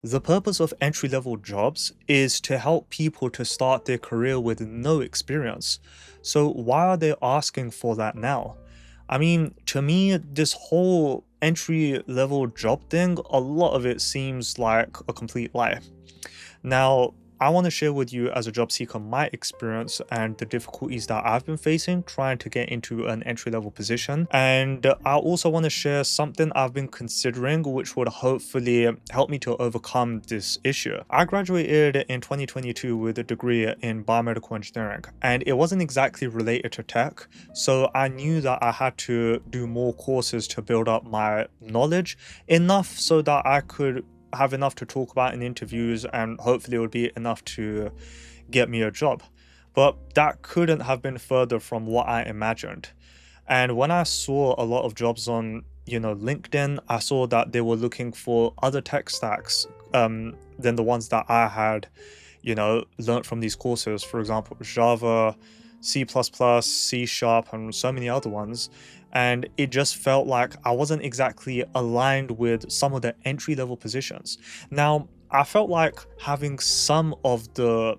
The purpose of entry-level jobs is to help people to start their career with no experience. So why are they asking for that now? I mean, to me, this whole entry-level job thing, a lot of it seems like a complete lie. Now, I want to share with you as a job seeker my experience and the difficulties that I've been facing trying to get into an entry level position. And I also want to share something I've been considering, which would hopefully help me to overcome this issue. I graduated in 2022 with a degree in biomedical engineering, and it wasn't exactly related to tech. So I knew that I had to do more courses to build up my knowledge enough so that I could have enough to talk about in interviews, and hopefully it would be enough to get me a job. But that couldn't have been further from what I imagined. And when I saw a lot of jobs on, LinkedIn, I saw that they were looking for other tech stacks than the ones that I had, learned from these courses. For example, Java, C++, C Sharp, and so many other ones. And it just felt like I wasn't exactly aligned with some of the entry level positions. Now, I felt like having some of the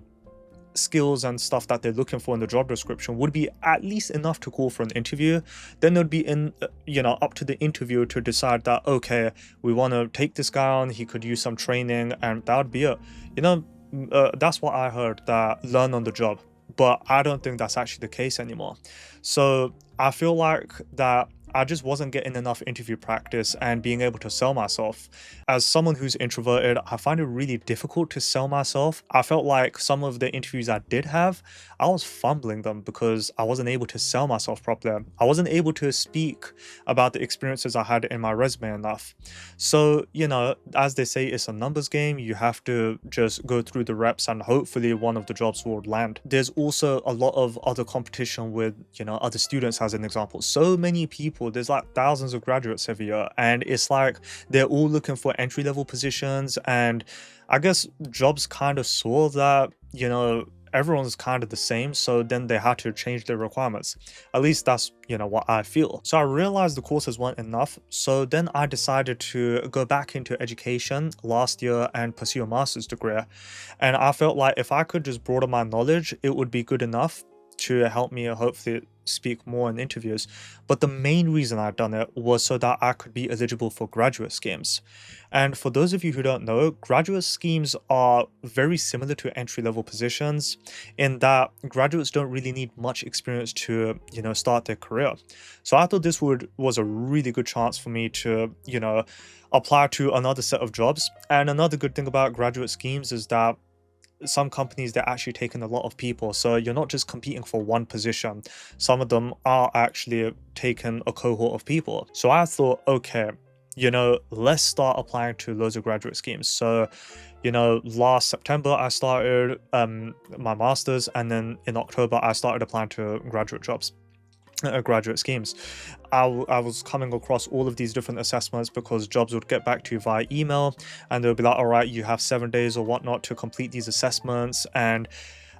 skills and stuff that they're looking for in the job description would be at least enough to call for an interview. Then it'd be up to the interviewer to decide that, okay, we want to take this guy on, he could use some training, and that would be it. That's what I heard, that learn on the job. But I don't think that's actually the case anymore. So I feel like that I just wasn't getting enough interview practice and being able to sell myself. As someone who's introverted, I find it really difficult to sell myself. I felt like some of the interviews I did have, I was fumbling them because I wasn't able to sell myself properly. I wasn't able to speak about the experiences I had in my resume enough. So, as they say, it's a numbers game. You have to just go through the reps and hopefully one of the jobs will land. There's also a lot of other competition with, other students, as an example. So many people, there's like thousands of graduates every year, and it's like they're all looking for entry level positions. And I guess jobs kind of saw that, everyone's kind of the same, so then they had to change their requirements. At least that's what I feel. So I realized the courses weren't enough, so then I decided to go back into education last year and pursue a master's degree. And I felt like if I could just broaden my knowledge, it would be good enough to help me hopefully speak more in interviews. But the main reason I'd done it was so that I could be eligible for graduate schemes. And for those of you who don't know, graduate schemes are very similar to entry-level positions in that graduates don't really need much experience to, start their career. So I thought this was a really good chance for me to, apply to another set of jobs. And another good thing about graduate schemes is that some companies, they're actually taking a lot of people, so you're not just competing for one position. Some of them are actually taking a cohort of people. So I thought, okay, let's start applying to loads of graduate schemes. So last September I started my master's, and then in October I started applying to graduate jobs, graduate schemes. I was coming across all of these different assessments because jobs would get back to you via email, and they'll be like, all right, you have 7 days or whatnot to complete these assessments. And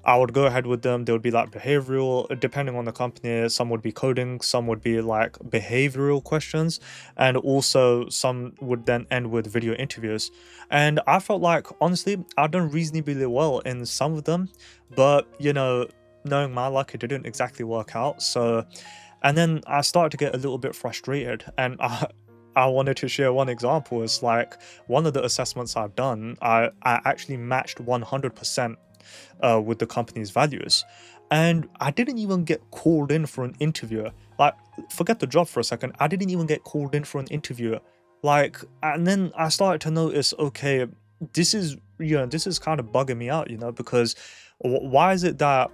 I would go ahead with them. They would be like behavioral, depending on the company. Some would be coding, some would be like behavioral questions, and also some would then end with video interviews. And I felt like, honestly, I've done reasonably well in some of them, but knowing my luck, it didn't exactly work out. So, and then I started to get a little bit frustrated, and I wanted to share one example. It's like one of the assessments I've done, I actually matched 100% with the company's values, and I didn't even get called in for an interview. Like, forget the job for a second, I didn't even get called in for an interview. Like, and then I started to notice, okay, this is kind of bugging me out, because why is it that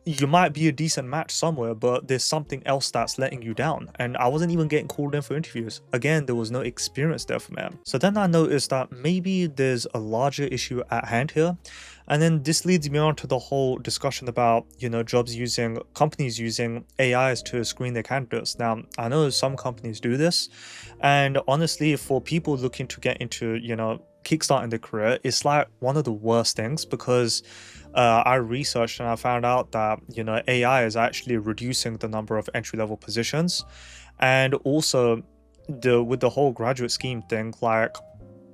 you might be a decent match somewhere, but there's something else that's letting you down? And I wasn't even getting called in for interviews. Again, there was no experience there for me. So then I noticed that maybe there's a larger issue at hand here. And then this leads me on to the whole discussion about, companies using AIs to screen their candidates. Now, I know some companies do this. And honestly, for people looking to get into, kickstarting their career, it's like one of the worst things, because I researched and I found out that AI is actually reducing the number of entry-level positions. And also with the whole graduate scheme thing, like,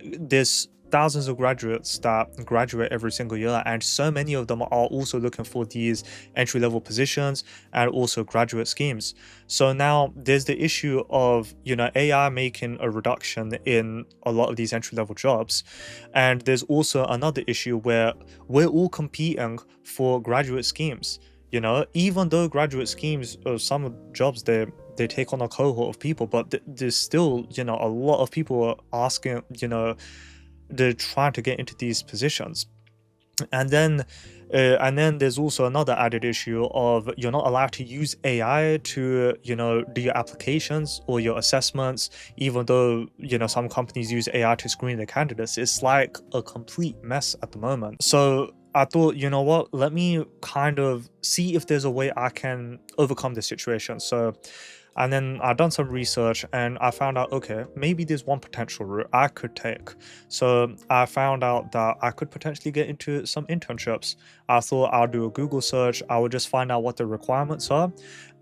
there's thousands of graduates that graduate every single year, and so many of them are also looking for these entry-level positions and also graduate schemes. So now there's the issue of, AI making a reduction in a lot of these entry-level jobs, and there's also another issue where we're all competing for graduate schemes. Even though graduate schemes or some jobs, they take on a cohort of people, but there's still, a lot of people are asking, they're trying to get into these positions. And then there's also another added issue of you're not allowed to use AI to, do your applications or your assessments, even though, some companies use AI to screen their candidates. It's like a complete mess at the moment. So I thought, you know what, let me kind of see if there's a way I can overcome this situation. And then I done some research and I found out, okay, maybe there's one potential route I could take. So I found out that I could potentially get into some internships. I thought I'll do a Google search, I would just find out what the requirements are.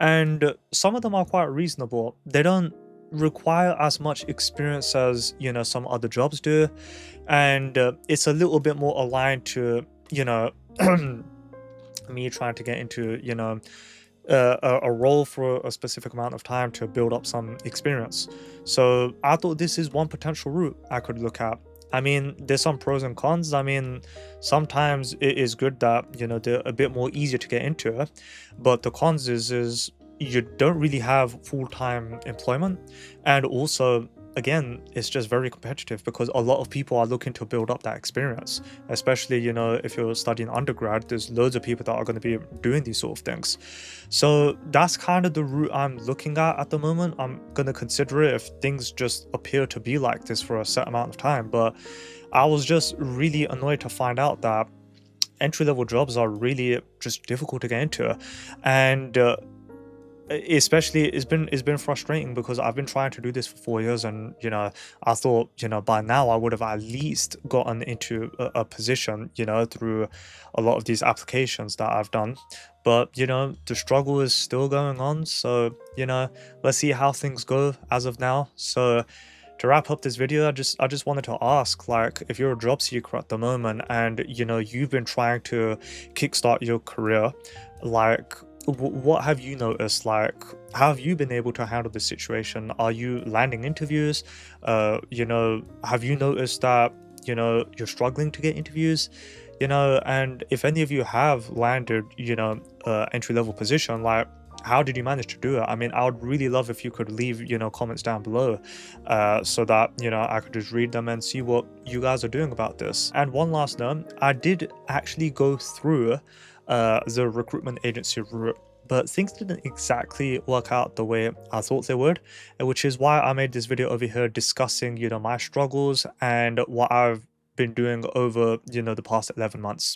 And some of them are quite reasonable. They don't require as much experience as, some other jobs do. And it's a little bit more aligned to, me trying to get into, a role for a specific amount of time to build up some experience. So I thought this is one potential route I could look at. I mean, there's some pros and cons. I mean, sometimes it is good that, they're a bit more easier to get into, but the cons is you don't really have full-time employment, and also, again, it's just very competitive because a lot of people are looking to build up that experience, especially, if you're studying undergrad, there's loads of people that are going to be doing these sort of things. So that's kind of the route I'm looking at the moment. I'm going to consider it if things just appear to be like this for a set amount of time. But I was just really annoyed to find out that entry-level jobs are really just difficult to get into. And especially it's been frustrating because I've been trying to do this for 4 years, and I thought, by now I would have at least gotten into a position, through a lot of these applications that I've done. But the struggle is still going on. So let's see how things go as of now. So to wrap up this video, I just wanted to ask, like, if you're a job seeker at the moment and you've been trying to kickstart your career, like, what have you noticed? Like, how have you been able to handle this situation? Are you landing interviews? Have you noticed that, you're struggling to get interviews? And if any of you have landed, entry-level position, like, how did you manage to do it? I mean, I would really love if you could leave, comments down below, so that, I could just read them and see what you guys are doing about this. And one last note, I did actually go through the recruitment agency route, but things didn't exactly work out the way I thought they would, which is why I made this video over here discussing, my struggles and what I've been doing over, the past 11 months.